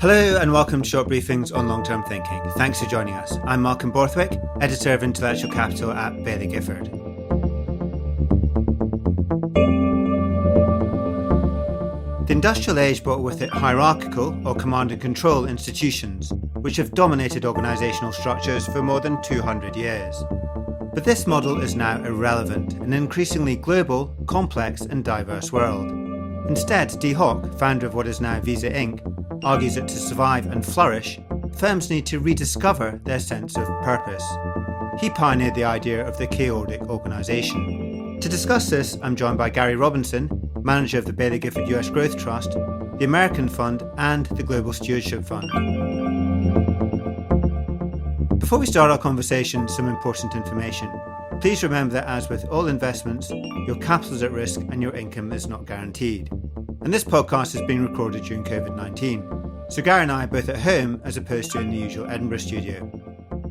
Hello and welcome to Short Briefings on Long-Term Thinking. Thanks for joining us. I'm Malcolm Borthwick, Editor of Intellectual Capital at Baillie Gifford. The Industrial Age brought with it hierarchical or command and control institutions, which have dominated organisational structures for more than 200 years. But this model is now irrelevant in an increasingly global, complex and diverse world. Instead, Dee Hock, founder of what is now Visa Inc., argues that to survive and flourish, firms need to rediscover their sense of purpose. He pioneered the idea of the chaordic organisation. To discuss this, I'm joined by Gary Robinson, manager of the Baillie Gifford US Growth Trust, the American Fund and the Global Stewardship Fund. Before we start our conversation, some important information. Please remember that as with all investments, your capital is at risk and your income is not guaranteed. And this podcast has been recorded during COVID-19. So Gary and I are both at home as opposed to in the usual Edinburgh studio.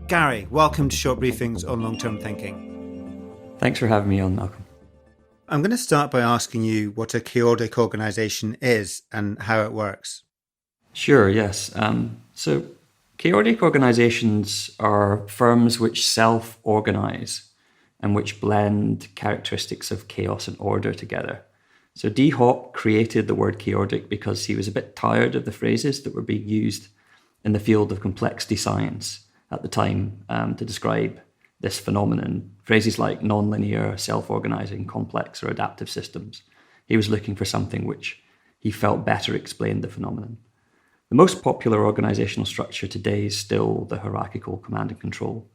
Gary, welcome to Short Briefings on Long-Term Thinking. Thanks for having me on, Malcolm. I'm going to start by asking you what a chaordic organisation is and how it works. Sure, yes. So chaordic organisations are firms which self-organise and which blend characteristics of chaos and order together. So Dee Hock created the word chaordic because he was a bit tired of the phrases that were being used in the field of complexity science at the time to describe this phenomenon. Phrases like non-linear, self-organising, complex or adaptive systems. He was looking for something which he felt better explained the phenomenon. The most popular organisational structure today is still the hierarchical command and control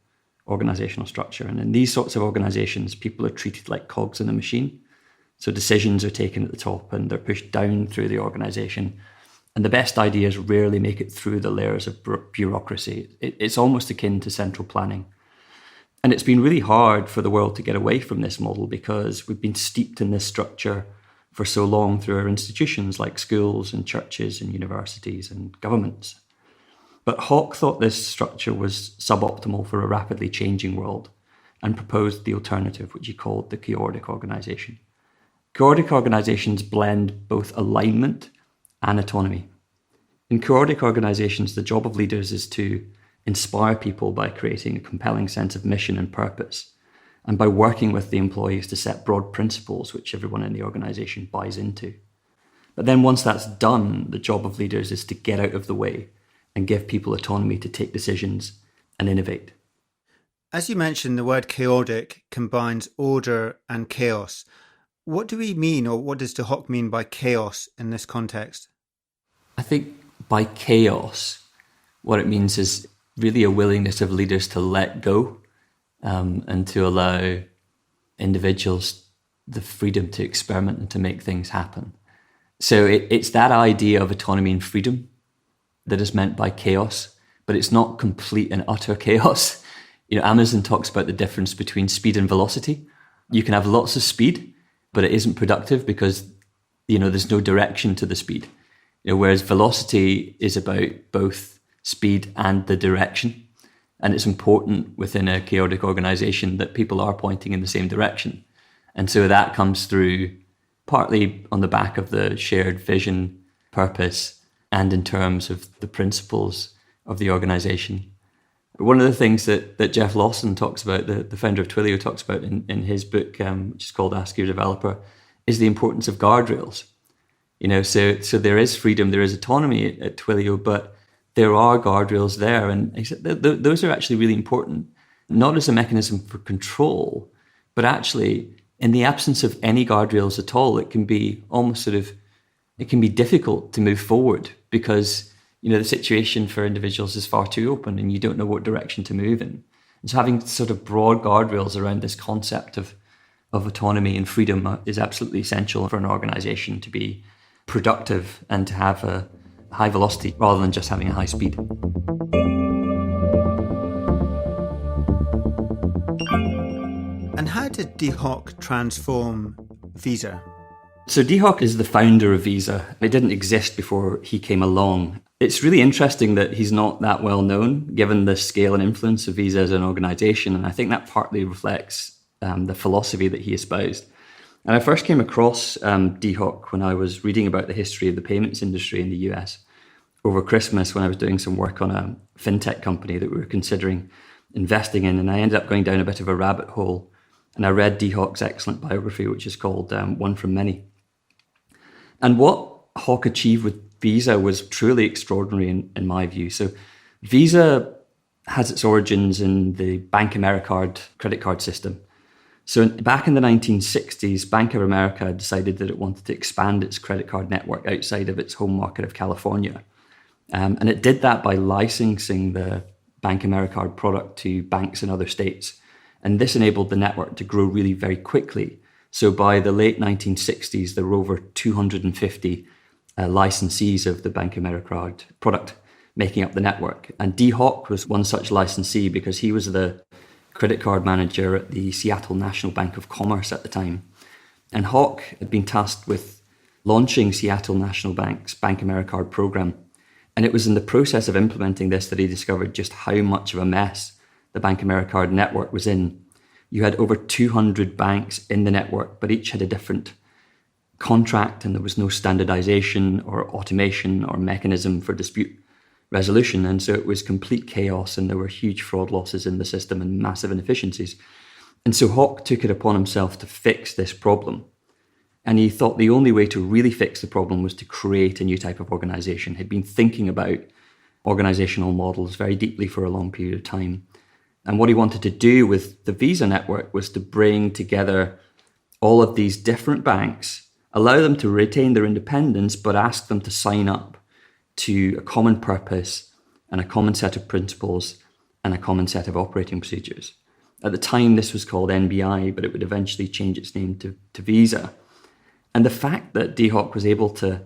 organisational structure. And in these sorts of organisations, people are treated like cogs in a machine. So decisions are taken at the top and they're pushed down through the organisation. And the best ideas rarely make it through the layers of bureaucracy. It's almost akin to central planning. And it's been really hard for the world to get away from this model because we've been steeped in this structure for so long through our institutions like schools and churches and universities and governments. But Hock thought this structure was suboptimal for a rapidly changing world and proposed the alternative, which he called the chaordic organisation. Chaordic organisations blend both alignment and autonomy. In chaordic organisations, the job of leaders is to inspire people by creating a compelling sense of mission and purpose, and by working with the employees to set broad principles which everyone in the organisation buys into. But then once that's done, the job of leaders is to get out of the way and give people autonomy to take decisions and innovate. As you mentioned, the word chaordic combines order and chaos. What do we mean, or what does Dee Hock mean by chaos in this context? I think by chaos, what it means is really a willingness of leaders to let go and to allow individuals the freedom to experiment and to make things happen. So it's that idea of autonomy and freedom that is meant by chaos, but it's not complete and utter chaos. You know, Amazon talks about the difference between speed and velocity. You can have lots of speed, but it isn't productive because, you know, there's no direction to the speed. You know, whereas velocity is about both speed and the direction. And it's important within a chaotic organisation that people are pointing in the same direction. And so that comes through partly on the back of the shared vision, purpose, and in terms of the principles of the organisation. One of the things that Jeff Lawson talks about, the founder of Twilio talks about in his book, which is called Ask Your Developer, is the importance of guardrails. You know, so there is freedom, there is autonomy at Twilio, but there are guardrails there. And he said those are actually really important, not as a mechanism for control, but actually in the absence of any guardrails at all, it can be almost it can be difficult to move forward because, you know, the situation for individuals is far too open and you don't know what direction to move in. And so having sort of broad guardrails around this concept of autonomy and freedom is absolutely essential for an organisation to be productive and to have a high velocity rather than just having a high speed. And how did Dee Hock transform Visa? So Dee Hock is the founder of Visa. It didn't exist before he came along. It's really interesting that he's not that well known, given the scale and influence of Visa as an organisation. And I think that partly reflects the philosophy that he espoused. And I first came across Dee Hock when I was reading about the history of the payments industry in the US. over Christmas when I was doing some work on a fintech company that we were considering investing in, and I ended up going down a bit of a rabbit hole, and I read Dee Hock's excellent biography, which is called One from Many. And what Hock achieved with Visa was truly extraordinary in my view. So Visa has its origins in the Bank Americard credit card system. So back in the 1960s, Bank of America decided that it wanted to expand its credit card network outside of its home market of California. And it did that by licensing the Bank Americard product to banks in other states. And this enabled the network to grow really very quickly. So by the late 1960s, there were over 250 licensees of the Bank Americard product making up the network. And Dee Hock was one such licensee because he was the credit card manager at the Seattle National Bank of Commerce at the time. And Hock had been tasked with launching Seattle National Bank's Bank Americard program. And it was in the process of implementing this that he discovered just how much of a mess the Bank Americard network was in. You had over 200 banks in the network, but each had a different contract, and there was no standardization or automation or mechanism for dispute resolution. And so it was complete chaos, and there were huge fraud losses in the system and massive inefficiencies. And so Hock took it upon himself to fix this problem. And he thought the only way to really fix the problem was to create a new type of organization. He'd been thinking about organizational models very deeply for a long period of time. And what he wanted to do with the Visa network was to bring together all of these different banks, allow them to retain their independence, but ask them to sign up to a common purpose and a common set of principles and a common set of operating procedures. At the time, this was called NBI, but it would eventually change its name to Visa. And the fact that Dee Hock was able to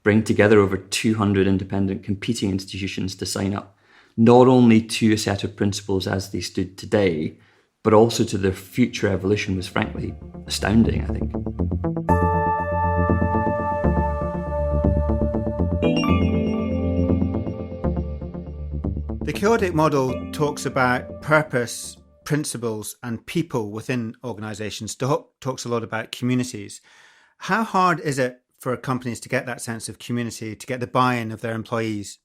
bring together over 200 independent competing institutions to sign up, not only to a set of principles as they stood today, but also to their future evolution, was frankly astounding, I think. The chaordic model talks about purpose, principles, and people within organizations. Dee Hock talks a lot about communities. How hard is it for companies to get that sense of community, to get the buy-in of their employees?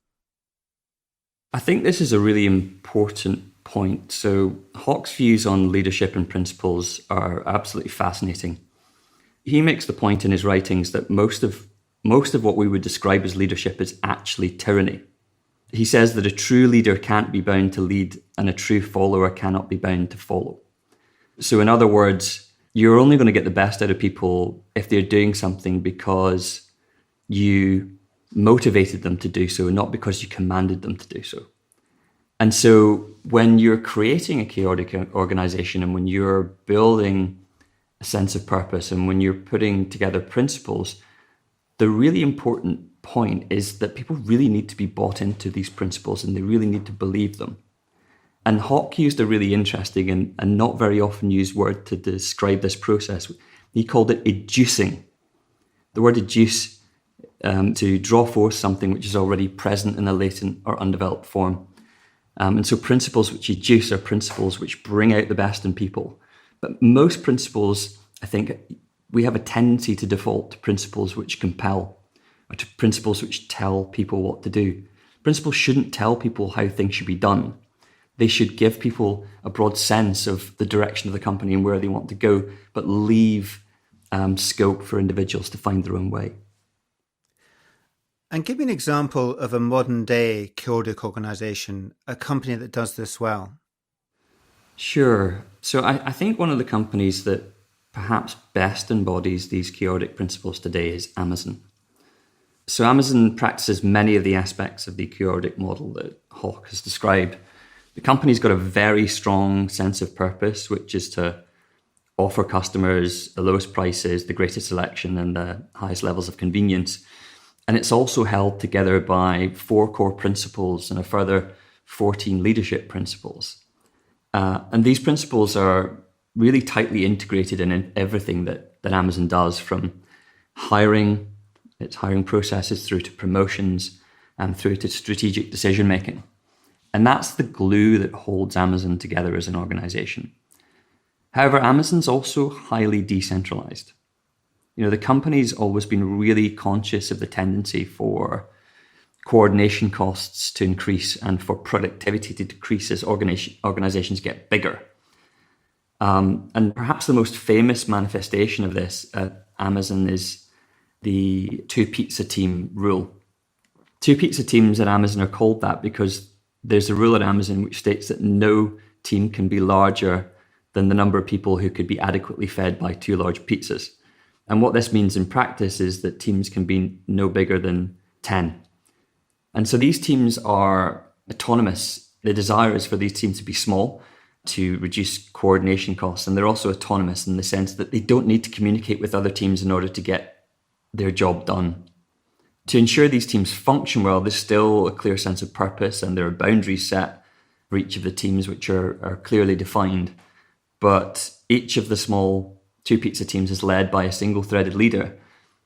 I think this is a really important point. So Hock's views on leadership and principles are absolutely fascinating. He makes the point in his writings that most of what we would describe as leadership is actually tyranny. He says that a true leader can't be bound to lead and a true follower cannot be bound to follow. So in other words, you're only going to get the best out of people if they're doing something because you motivated them to do so, not because you commanded them to do so. And so when you're creating a chaordic organization and when you're building a sense of purpose and when you're putting together principles, the really important point is that people really need to be bought into these principles and they really need to believe them. And Hock used a really interesting and not very often used word to describe this process. He called it educing. The word educe, to draw forth something which is already present in a latent or undeveloped form. And so principles which educe are principles which bring out the best in people. But most principles, I think, we have a tendency to default to principles which compel, or to principles which tell people what to do. Principles shouldn't tell people how things should be done. They should give people a broad sense of the direction of the company and where they want to go, but leave scope for individuals to find their own way. And give me an example of a modern day chaordic organization, a company that does this well. Sure. So I think one of the companies that perhaps best embodies these chaordic principles today is Amazon. So Amazon practices many of the aspects of the chaordic model that Hock has described. The company's got a very strong sense of purpose, which is to offer customers the lowest prices, the greatest selection, and the highest levels of convenience. And it's also held together by 4 core principles and a further 14 leadership principles. And these principles are really tightly integrated in everything that Amazon does, from hiring, its hiring processes, through to promotions, and through to strategic decision making. And that's the glue that holds Amazon together as an organization. However, Amazon's also highly decentralized. The company's always been really conscious of the tendency for coordination costs to increase and for productivity to decrease as organizations get bigger. And perhaps the most famous manifestation of this at Amazon is the two-pizza team rule. Two-pizza teams at Amazon are called that because there's a rule at Amazon which states that no team can be larger than the number of people who could be adequately fed by 2 large pizzas. And what this means in practice is that teams can be no bigger than 10. And so these teams are autonomous. The desire is for these teams to be small to reduce coordination costs. And they're also autonomous in the sense that they don't need to communicate with other teams in order to get their job done. To ensure these teams function well, there's still a clear sense of purpose and there are boundaries set for each of the teams which are clearly defined. But each of the small two-pizza teams is led by a single-threaded leader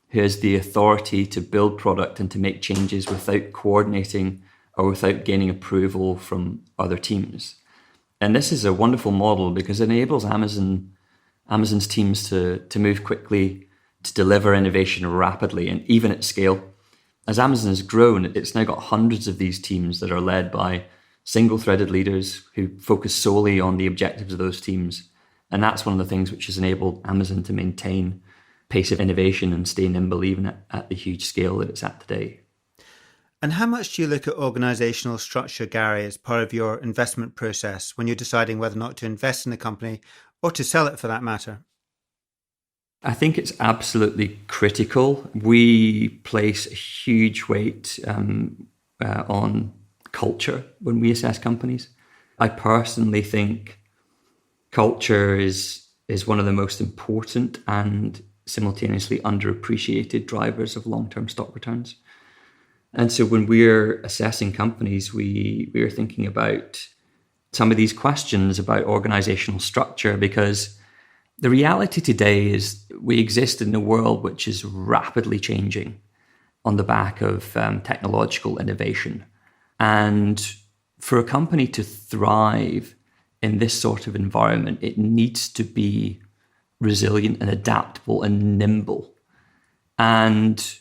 who has the authority to build product and to make changes without coordinating or without gaining approval from other teams. And this is a wonderful model because it enables Amazon's teams to move quickly, to deliver innovation rapidly and even at scale. As Amazon has grown, it's now got hundreds of these teams that are led by single-threaded leaders who focus solely on the objectives of those teams. And that's one of the things which has enabled Amazon to maintain pace of innovation and stay nimble even at the huge scale that it's at today. And how much do you look at organizational structure, Gary, as part of your investment process when you're deciding whether or not to invest in a company or to sell it for that matter? I think it's absolutely critical. We place a huge weight on culture when we assess companies. I personally think culture is one of the most important and simultaneously underappreciated drivers of long-term stock returns. And so when we're assessing companies, we're thinking about some of these questions about organizational structure, because the reality today is we exist in a world which is rapidly changing on the back of technological innovation. And for a company to thrive in this sort of environment, it needs to be resilient and adaptable and nimble. And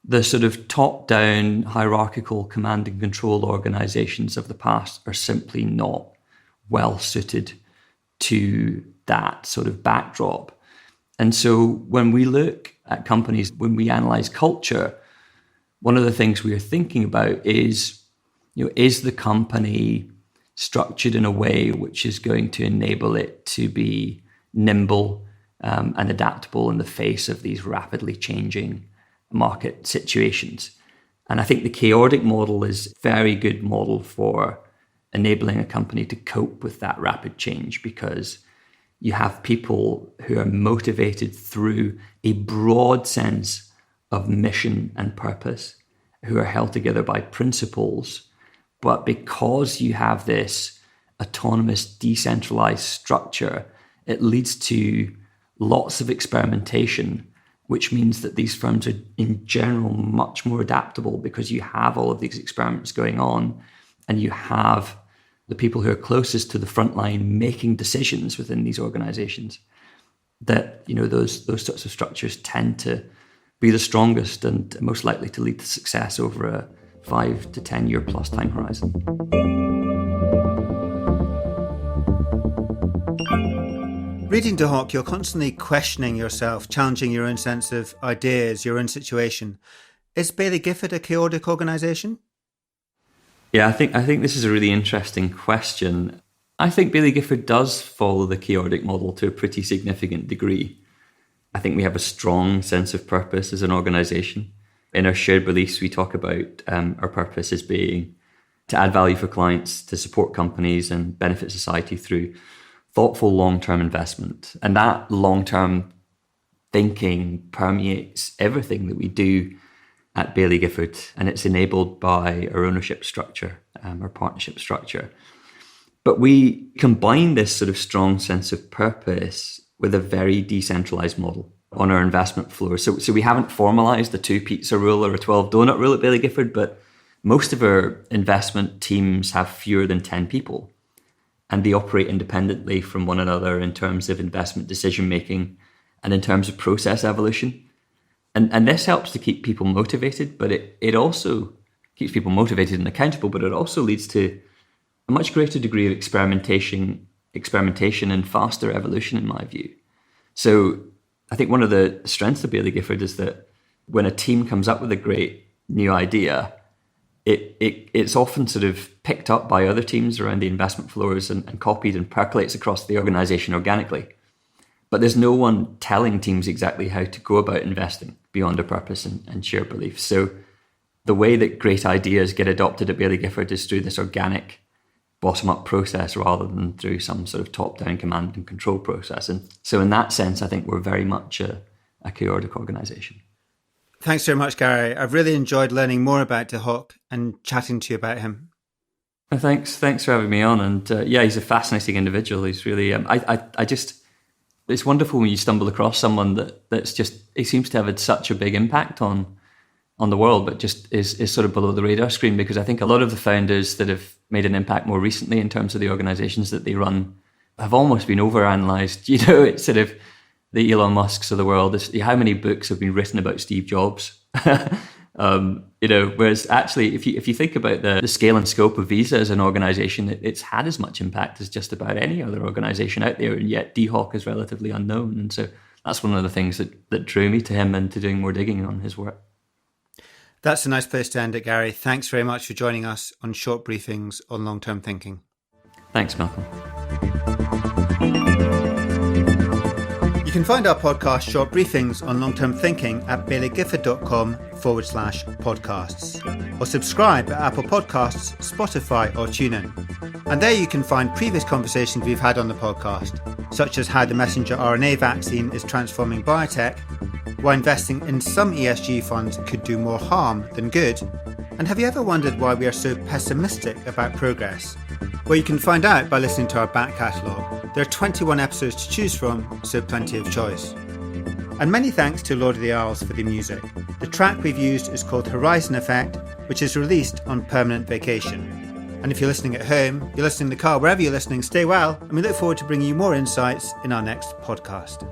the sort of top-down hierarchical command and control organizations of the past are simply not well suited to that sort of backdrop. And so when we look at companies, when we analyze culture, one of the things we are thinking about is, is the company structured in a way which is going to enable it to be nimble and adaptable in the face of these rapidly changing market situations. And I think the chaordic model is a very good model for enabling a company to cope with that rapid change, because you have people who are motivated through a broad sense of mission and purpose, who are held together by principles. But because you have this autonomous, decentralized structure, it leads to lots of experimentation, which means that these firms are in general much more adaptable because you have all of these experiments going on and you have the people who are closest to the front line making decisions within these organizations. That, those sorts of structures tend to be the strongest and most likely to lead to success over a 5 to 10 year plus time horizon. Reading Dee Hock, you're constantly questioning yourself, challenging your own sense of ideas, your own situation. Is Baillie Gifford a chaotic organisation? Yeah, I think this is a really interesting question. I think Baillie Gifford does follow the chaotic model to a pretty significant degree. I think we have a strong sense of purpose as an organisation. In our shared beliefs, we talk about our purpose as being to add value for clients, to support companies and benefit society through thoughtful long-term investment. And that long-term thinking permeates everything that we do at Baillie Gifford, and it's enabled by our ownership structure, our partnership structure. But we combine this sort of strong sense of purpose with a very decentralized model on our investment floor. So we haven't formalized a 2-pizza rule or a 12-donut rule at Baillie Gifford, but most of our investment teams have fewer than 10 people. And they operate independently from one another in terms of investment decision-making and in terms of process evolution. And this helps to keep people motivated, but it also keeps people motivated and accountable, but it also leads to a much greater degree of experimentation and faster evolution, in my view. So I think one of the strengths of Baillie Gifford is that when a team comes up with a great new idea, it's often sort of picked up by other teams around the investment floors and copied and percolates across the organization organically. But there's no one telling teams exactly how to go about investing beyond a purpose and shared beliefs. So the way that great ideas get adopted at Baillie Gifford is through this organic bottom-up process rather than through some sort of top-down command and control process. And so in that sense, I think we're very much a chaordic organisation. Thanks very much, Gary. I've really enjoyed learning more about Dee Hock and chatting to you about him. Thanks for having me on. And he's a fascinating individual. He's really, it's wonderful when you stumble across someone that's just, he seems to have had such a big impact on the world, but just is sort of below the radar screen, because I think a lot of the founders that have made an impact more recently in terms of the organizations that they run have almost been overanalyzed. It's sort of the Elon Musks of the world. How many books have been written about Steve Jobs? Whereas actually, if you think about the scale and scope of Visa as an organization, it's had as much impact as just about any other organization out there, and yet Dee Hock is relatively unknown. And so that's one of the things that drew me to him and to doing more digging on his work. That's a nice place to end it, Gary. Thanks very much for joining us on Short Briefings on Long-Term Thinking. Thanks, Malcolm. You can find our podcast Short Briefings on Long-Term Thinking at bailliegifford.com/podcasts, or subscribe at Apple Podcasts, Spotify or TuneIn. And there you can find previous conversations we've had on the podcast, such as how the messenger RNA vaccine is transforming biotech, why investing in some ESG funds could do more harm than good, and have you ever wondered why we are so pessimistic about progress? Well, you can find out by listening to our back catalogue. There are 21 episodes to choose from, so plenty of choice. And many thanks to Lord of the Isles for the music. The track we've used is called Horizon Effect, which is released on Permanent Vacation. And if you're listening at home, you're listening in the car, wherever you're listening, stay well, and we look forward to bringing you more insights in our next podcast.